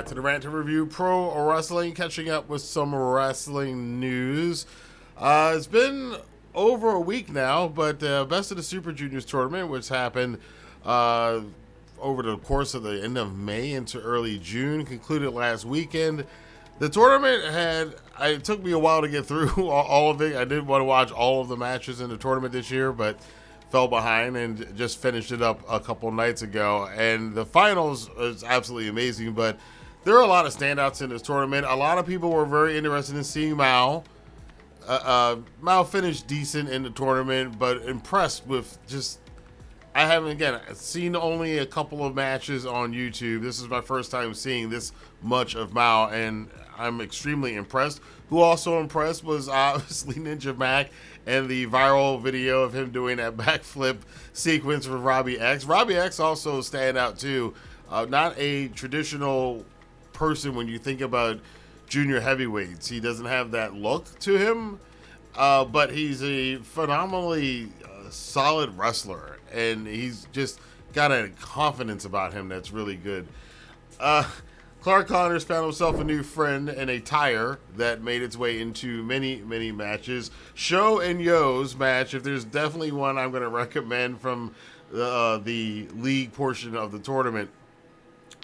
back to the Rantin Review Pro Wrestling, catching up with some wrestling news. It's been over a week now, but Best of the Super Juniors tournament, which happened over the course of the end of May into early June, concluded last weekend. The tournament it took me a while to get through all of it. I did want to watch all of the matches in the tournament this year, but fell behind and just finished it up a couple nights ago. And the finals is absolutely amazing, but there are a lot of standouts in this tournament. A lot of people were very interested in seeing Mao. Mao finished decent in the tournament, but impressed with just... I haven't, again, seen only a couple of matches on YouTube. This is my first time seeing this much of Mao, and I'm extremely impressed. Who also impressed was obviously Ninja Mac and the viral video of him doing that backflip sequence with Robbie X. Robbie X also stand out too. Not a traditional person when you think about junior heavyweights. He doesn't have that look to him, but he's a phenomenally solid wrestler, and he's just got a confidence about him that's really good. Clark Connors found himself a new friend in a tire that made its way into many, many matches. Yoh and Yoh's match, if there's definitely one I'm going to recommend from the league portion of the tournament.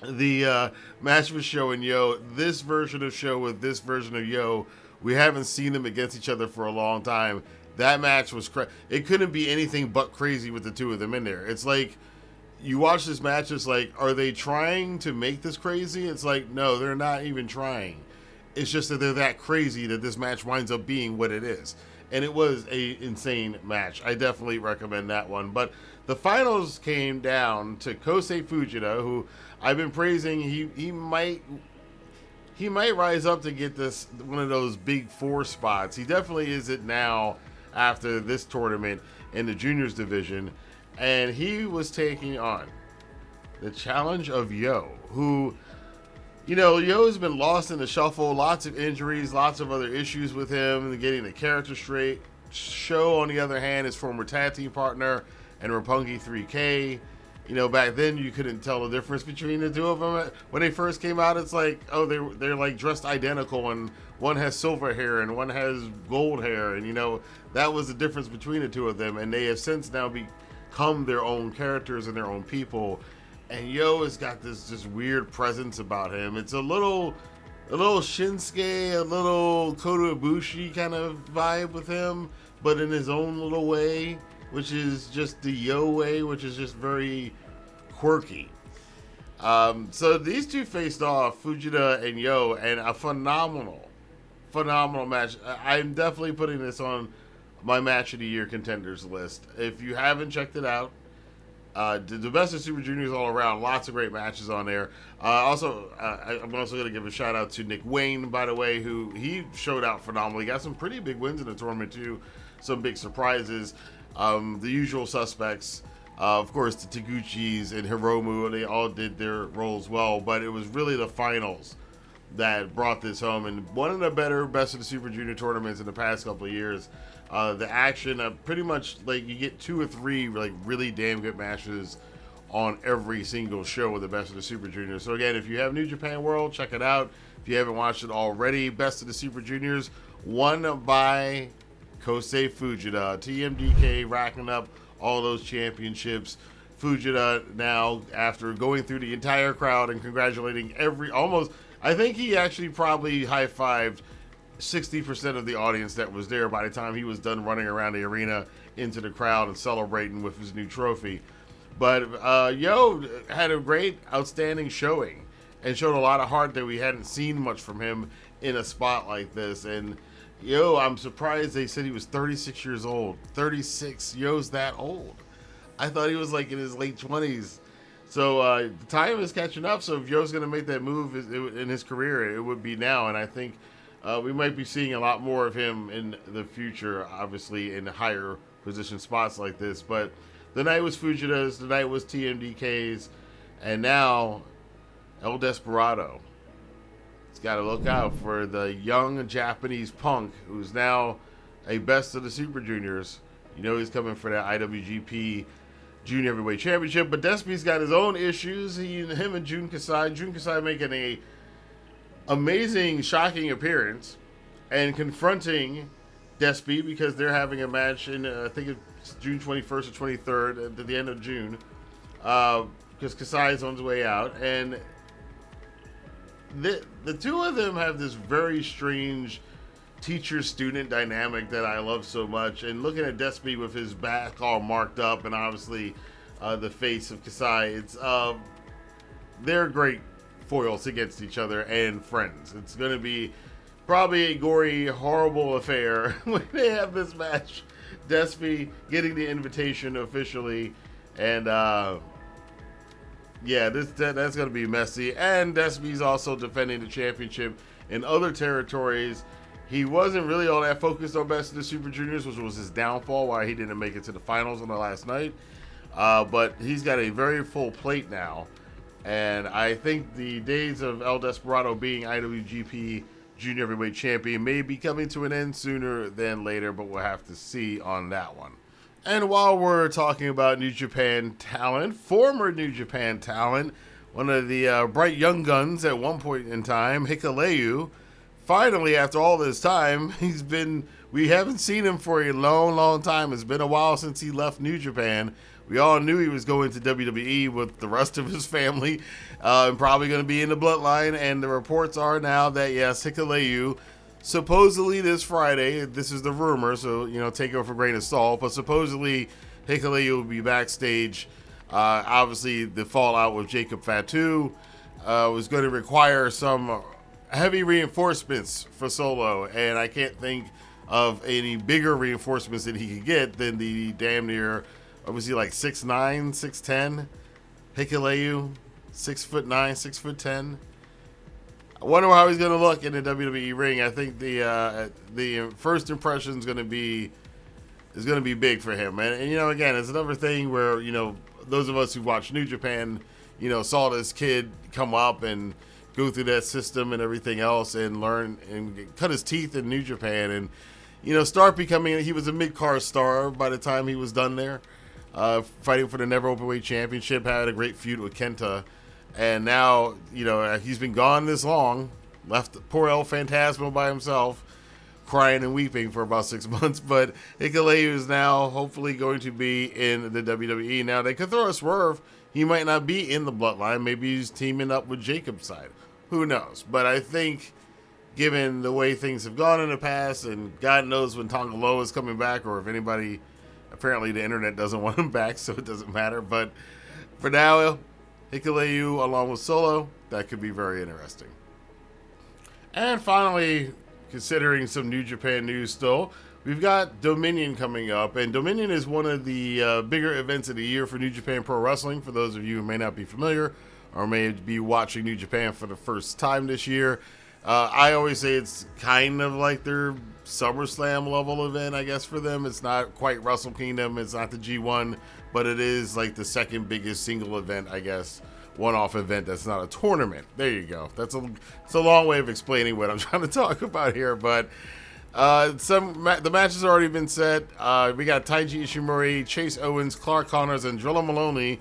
The match with Yoh and Yoh, this version of Yoh with this version of Yoh, we haven't seen them against each other for a long time. That match was it couldn't be anything but crazy with the two of them in there. It's like, you watch this match, it's like, are they trying to make this crazy? It's like, no, they're not even trying. It's just that they're that crazy that this match winds up being what it is. And it was a insane match. I definitely recommend that one. But the finals came down to Kosei Fujita, who I've been praising. He might rise up to get this one of those big four spots. He definitely is it now after this tournament in the juniors division. And he was taking on the challenge of Yoh, who, Yoh has been lost in the shuffle, lots of injuries, lots of other issues with him, getting the character straight. Yoh, on the other hand, his former tag team partner and Roppongi 3K. Back then you couldn't tell the difference between the two of them. When they first came out, it's like, oh, they're like dressed identical, and one has silver hair and one has gold hair, and that was the difference between the two of them. And they have since now become their own characters and their own people. And Yoh has got this just weird presence about him. It's a little Shinsuke, a little Kota Ibushi kind of vibe with him, but in his own little way, which is just the Yoh way, which is just very quirky. So these two faced off, Fujita and Yoh, and a phenomenal match. I'm definitely putting this on my match of the year contenders list. If you haven't checked it out, the best of Super Juniors all around. Lots of great matches on there. I'm also going to give a shout out to Nick Wayne, by the way, who he showed out phenomenally. Got some pretty big wins in the tournament too. Some big surprises. The usual suspects, of course, the Taguchis and Hiromu, they all did their roles well, but it was really the finals that brought this home, and one of the better Best of the Super Junior tournaments in the past couple of years. The action, pretty much like you get 2 or 3 like really damn good matches on every single show with the Best of the Super Juniors. So again, if you have New Japan World, check it out. If you haven't watched it already, Best of the Super Juniors, won by Kosei Fujita. TMDK racking up all those championships. Fujita now, after going through the entire crowd and congratulating I think he actually probably high-fived 60% of the audience that was there by the time he was done running around the arena into the crowd and celebrating with his new trophy. But Yoh had a great, outstanding showing and showed a lot of heart that we hadn't seen much from him in a spot like this. And Yoh, I'm surprised they said he was 36 years old. 36. Yoh's that old. I thought he was like in his late 20s. So time is catching up. So if Yoh's going to make that move in his career, it would be now. And I think we might be seeing a lot more of him in the future, obviously in higher position spots like this. But the night was Fujita's, the night was TMDK's, and now El Desperado. It's got to look out for the young Japanese punk who's now a Best of the Super Juniors. He's coming for that IWGP Junior Heavyweight Championship, but Despy's got his own issues. Him and Jun Kasai making amazing, shocking appearance and confronting Despy because they're having a match in, I think it's June 21st or 23rd, at the end of June, because Kosei is on his way out. And the two of them have this very strange teacher-student dynamic that I love so much. And looking at Despy with his back all marked up and obviously the face of Kosei, it's they're great foils against each other and friends. It's going to be probably a gory, horrible affair when they have this match. Despy getting the invitation officially, and yeah, that's going to be messy. And Despy's also defending the championship in other territories. He wasn't really all that focused on Best of the Super Juniors, which was his downfall, why he didn't make it to the finals on the last night. But he's got a very full plate now. And I think the days of El Desperado being IWGP Junior Heavyweight Champion may be coming to an end sooner than later, but we'll have to see on that one. And while we're talking about New Japan talent, former New Japan talent, one of the bright young guns at one point in time, Hikuleo, finally, after all this time, we haven't seen him for a long, long time. It's been a while since he left New Japan. We all knew he was going to WWE with the rest of his family, and probably going to be in the Bloodline. And the reports are now that, yes, Hikuleo, supposedly this Friday, this is the rumor, so, take it with a grain of salt, but supposedly Hikuleo will be backstage. Obviously, the fallout with Jacob Fatu was going to require some heavy reinforcements for Solo, and I can't think of any bigger reinforcements that he could get than the damn near, was he like 6'9", 6'10"? Hikuleo, 6'9", 6'10". I wonder how he's going to look in the WWE ring. I think the first impression is going to be big for him, and again, it's another thing where those of us who watch New Japan, saw this kid come up and go through that system and everything else and learn and cut his teeth in New Japan and start becoming. He was a mid-card star by the time he was done there. Fighting for the Never Openweight Championship, had a great feud with Kenta, and now, he's been gone this long, left poor El Phantasmo by himself, crying and weeping for about 6 months, but Hikuleo is now hopefully going to be in the WWE. Now, they could throw a swerve. He might not be in the Bloodline. Maybe he's teaming up with Jacob's side. Who knows? But I think, given the way things have gone in the past, and God knows when Tonga Loa is coming back, or if anybody... Apparently the internet doesn't want him back, so it doesn't matter. But for now, Hikuleo along with Solo, that could be very interesting. And finally, considering some New Japan news still, we've got Dominion coming up. And Dominion is one of the bigger events of the year for New Japan Pro Wrestling. For those of you who may not be familiar or may be watching New Japan for the first time this year, I always say it's kind of like their SummerSlam level event, I guess, for them. It's not quite Wrestle Kingdom. It's not the G1, but it is like the second biggest single event, I guess, one-off event that's not a tournament. There you go. It's a long way of explaining what I'm trying to talk about here, but the match has already been set. We got Taiji Ishimori, Chase Owens, Clark Connors, and Drilla Maloney.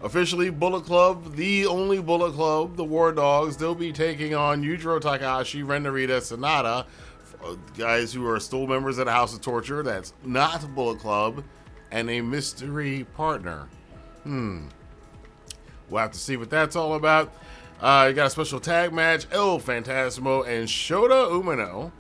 Officially, Bullet Club, the only Bullet Club, the War Dogs. They'll be taking on Yujiro Takahashi, Ren Narita, Sonata, guys who are still members of the House of Torture. That's not Bullet Club, and a mystery partner. We'll have to see what that's all about. You got a special tag match. El Phantasmo and Shota Umino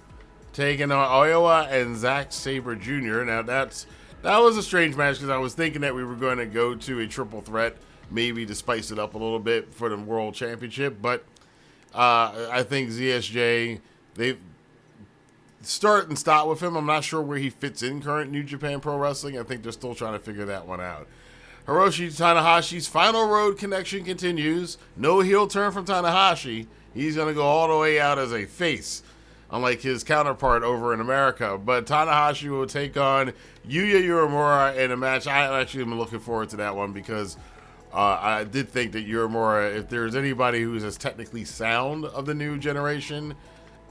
taking on Oiwa and Zack Sabre Jr. Now, that was a strange match because I was thinking that we were going to go to a triple threat, maybe to spice it up a little bit for the World Championship. But I think ZSJ, they start and stop with him. I'm not sure where he fits in current New Japan Pro Wrestling. I think they're still trying to figure that one out. Hiroshi Tanahashi's final road connection continues. No heel turn from Tanahashi. He's going to go all the way out as a face, unlike his counterpart over in America. But Tanahashi will take on Yuya Uemura in a match. I actually am looking forward to that one because I did think that Uemura, if there's anybody who is as technically sound of the new generation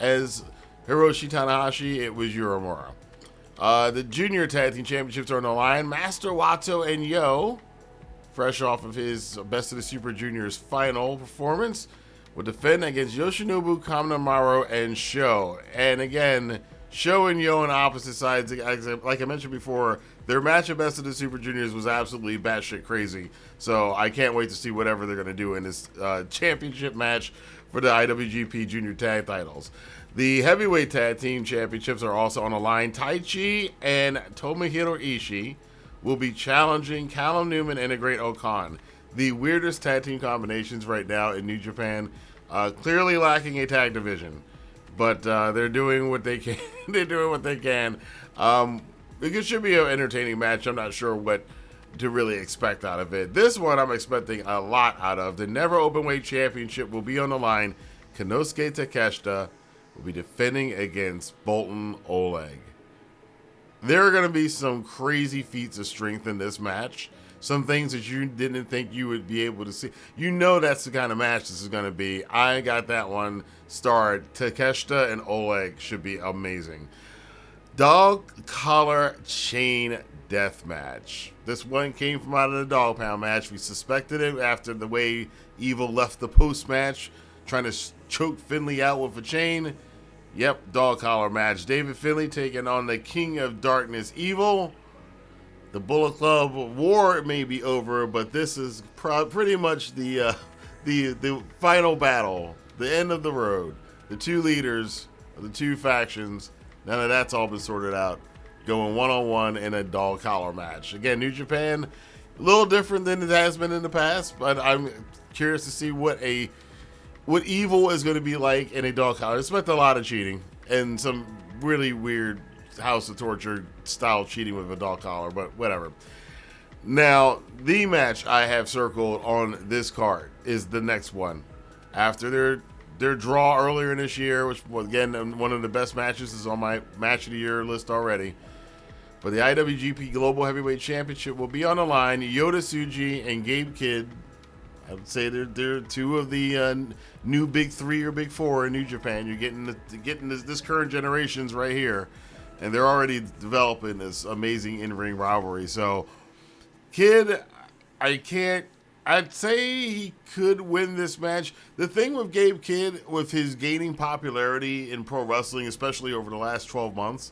as Hiroshi Tanahashi, it was Uemura. The Junior Tag Team Championships are on the line. Master Wato and Yoh, fresh off of his Best of the Super Juniors final performance, will defend against Yoshinobu Kanemaru and Sho. And again, Sho and Yoh on opposite sides. Like I mentioned before, their match at Best of the Super Juniors was absolutely batshit crazy. So I can't wait to see whatever they're going to do in this championship match for the IWGP Junior Tag titles. The Heavyweight Tag Team Championships are also on the line. Taichi and Tomohiro Ishii will be challenging Callum Newman and the Great Okan. The weirdest tag team combinations right now in New Japan. Clearly lacking a tag division, but they're doing what they can. They're doing what they can. It should be an entertaining match. I'm not sure what to really expect out of it. This one I'm expecting a lot out of. The Never Openweight Championship will be on the line. Konosuke Takeshita will be defending against Boltin Oleg. There are going to be some crazy feats of strength in this match. Some things that you didn't think you would be able to see. You know that's the kind of match this is going to be. I got that one starred. Takeshita and Oleg should be amazing. Dog collar chain death match. This one came from out of the dog pound match. We suspected it after the way Evil left the post match, trying to choke Finlay out with a chain. Yep, dog collar match. David Finlay taking on the King of Darkness, Evil. The Bullet Club war may be over, but this is pretty much the final battle, the end of the road. The two leaders of the two factions. None of that's all been sorted out. Going one-on-one in a dog collar match. Again, New Japan, a little different than it has been in the past, but I'm curious to see what Evil is going to be like in a dog collar. I expect a lot of cheating and some really weird House of Torture style cheating with a dog collar, but whatever. Now, the match I have circled on this card is the next one. After their draw earlier in this year, which was, again, one of the best matches, is on my match of the year list already. But the IWGP Global Heavyweight Championship will be on the line. Yota Tsuji and Gabe Kidd. I would say they're two of the new big three or big four in New Japan. You're getting this current generation's right here. And they're already developing this amazing in-ring rivalry. So, Kidd, I'd say he could win this match. The thing with Gabe Kidd, with his gaining popularity in pro wrestling, especially over the last 12 months,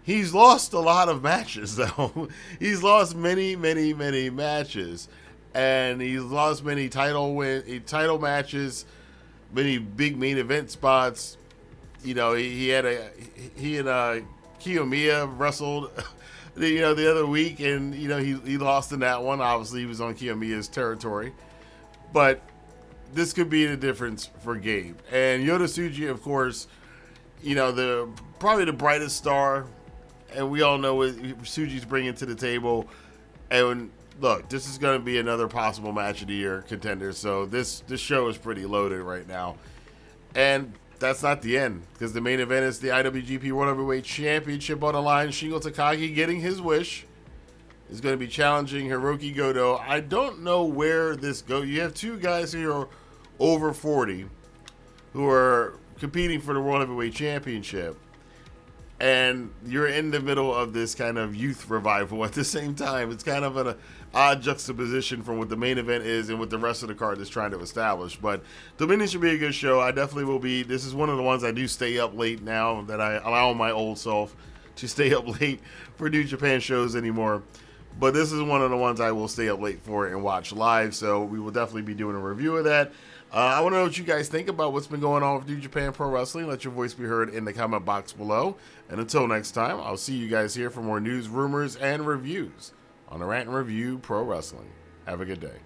he's lost a lot of matches, though. He's lost many, many, many matches. And he's lost many title matches, many big main event spots. You know, he and Kiyomiya wrestled, the other week, and he lost in that one. Obviously, he was on Kiyomiya's territory, but this could be the difference for Gabe and Yota Tsuji. Of course, probably the brightest star, and we all know what Tsuji's bringing to the table. And look, this is going to be another possible match of the year contender. So this show is pretty loaded right now, and that's not the end, because the main event is the IWGP World Heavyweight Championship on the line. Shingo Takagi, getting his wish, is going to be challenging Hiroki Goto. I don't know where this goes. You have two guys who are over 40 who are competing for the World Heavyweight Championship, and you're in the middle of this kind of youth revival at the same time. It's kind of an odd juxtaposition from what the main event is and what the rest of the card is trying to establish. But Dominion should be a good show. I definitely will be. This is one of the ones I do stay up late now, that I allow my old self to stay up late for New Japan shows anymore. But this is one of the ones I will stay up late for and watch live. So we will definitely be doing a review of that. I want to know what you guys think about what's been going on with New Japan Pro Wrestling. Let your voice be heard in the comment box below. And until next time, I'll see you guys here for more news, rumors, and reviews on the Rantin Review Pro Wrestling. Have a good day.